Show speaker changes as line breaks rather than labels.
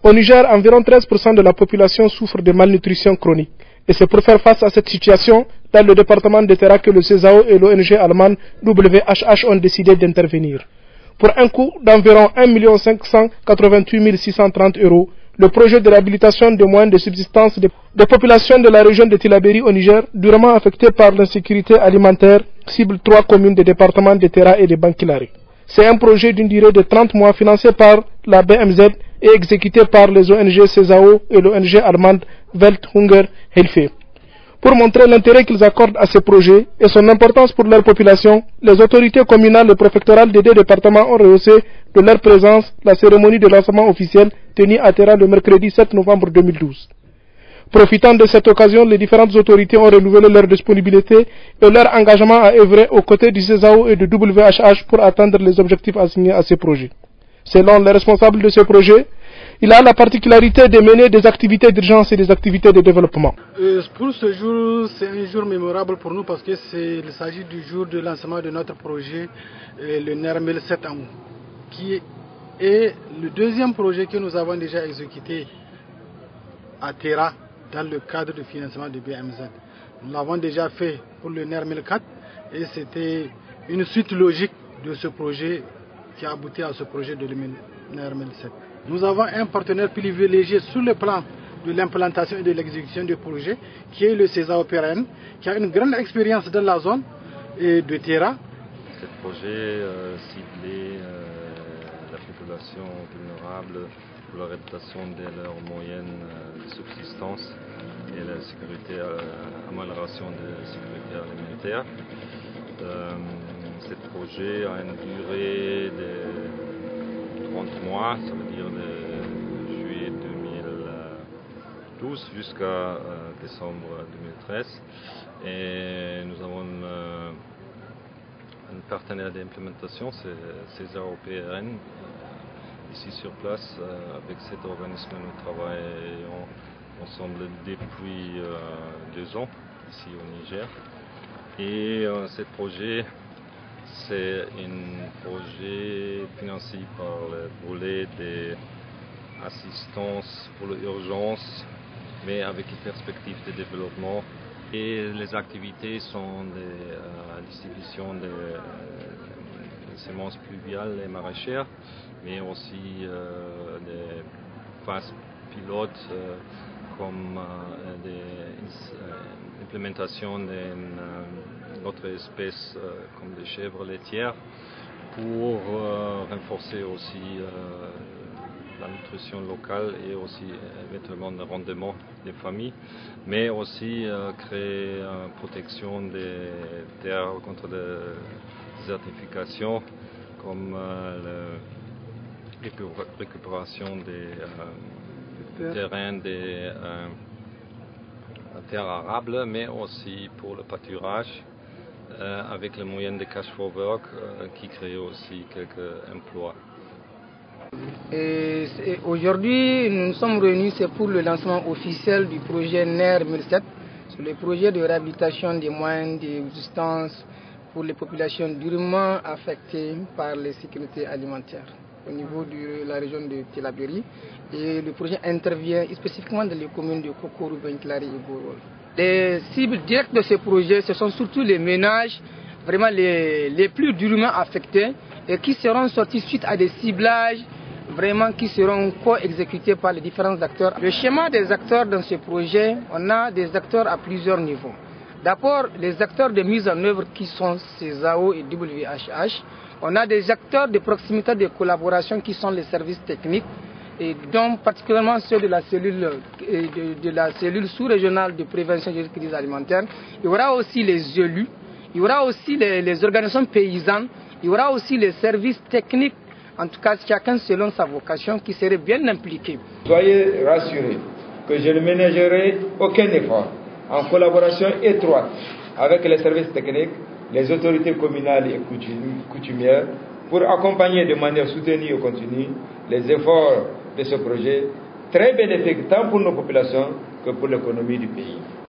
Au Niger, environ 13% de la population souffre de malnutrition chronique. Et c'est pour faire face à cette situation, dans le département de Terra, que le CESAO et l'ONG allemande WHH ont décidé d'intervenir. Pour un coût d'environ 1 588 630 €, le projet de réhabilitation des moyens de subsistance des populations de la région de Tillabéri au Niger, durement affectées par l'insécurité alimentaire, cible 3 communes des départements de Terra et de Bankilari. C'est un projet d'une durée de 30 mois financé par la BMZ et exécuté par les ONG CESAO et l'ONG allemande Welthunger-Hilfe. Pour montrer l'intérêt qu'ils accordent à ce projet et son importance pour leur population, les autorités communales et préfectorales des deux départements ont rehaussé de leur présence la cérémonie de lancement officiel tenue à Terra le mercredi 7 novembre 2012. Profitant de cette occasion, les différentes autorités ont renouvelé leur disponibilité et leur engagement à œuvrer aux côtés du CESAO et du WHH pour atteindre les objectifs assignés à ce projet. Selon les responsables de ce projet, il a la particularité de mener des activités d'urgence et des activités de développement.
Pour ce jour, c'est un jour mémorable pour nous parce qu'il s'agit du jour de lancement de notre projet, le NER 1007 en août, qui est le deuxième projet que nous avons déjà exécuté à Terra dans le cadre du financement de BMZ. Nous l'avons déjà fait pour le NER 1004 et c'était une suite logique de ce projet qui a abouti à ce projet de NER 1007. Nous avons un partenaire privilégié sur le plan de l'implantation et de l'exécution du projet, qui est le CESAO PRN, qui a une grande expérience dans la zone de Terra.
Ce projet ciblait la population vulnérable pour la réputation de leurs moyens de subsistance et la sécurité, amélioration de la sécurité alimentaire. Ce projet a une durée de 30 mois, ça veut dire de juillet 2012 jusqu'à décembre 2013. Et nous avons un partenaire d'implémentation, c'est CESAO PRN. Ici sur place, avec cet organisme, nous travaillons ensemble depuis 2 ans, ici au Niger. Et ce projet, c'est un projet financé par le volet d'assistance pour l'urgence, mais avec une perspective de développement. Et les activités sont la distribution de semences pluviales et maraîchères, mais aussi des phases pilotes comme l'implémentation d'autres espèces comme des chèvres laitières pour renforcer aussi la nutrition locale et aussi éventuellement le rendement des familles, mais aussi créer une protection des terres contre la désertification, comme la récupération des terrains, des terres arables, mais aussi pour le pâturage, avec les moyens de cash for work qui créent aussi quelques emplois.
Aujourd'hui, nous nous sommes réunis pour le lancement officiel du projet NER 1007, sur le projet de réhabilitation des moyens d'existence pour les populations durement affectées par les sécurités alimentaires au niveau de la région de Tillabéri. Et le projet intervient spécifiquement dans les communes de Kokoro, Bankilari et Gorol. Les cibles directes de ce projet, ce sont surtout les ménages vraiment les plus durement affectés et qui seront sortis suite à des ciblages vraiment qui seront co-exécutés par les différents acteurs. Le schéma des acteurs dans ce projet, on a des acteurs à plusieurs niveaux. D'abord, les acteurs de mise en œuvre qui sont CESAO et WHH. On a des acteurs de proximité de collaboration qui sont les services techniques, et dont particulièrement ceux de la cellule sous-régionale de prévention des crises alimentaires. Il y aura aussi les élus, il y aura aussi les organisations paysannes, il y aura aussi les services techniques, en tout cas chacun selon sa vocation, qui seraient bien impliqués.
Soyez rassurés que je ne ménagerai aucun effort en collaboration étroite avec les services techniques, les autorités communales et coutumières pour accompagner de manière soutenue et continue les efforts de ce projet très bénéfique tant pour nos populations que pour l'économie du pays.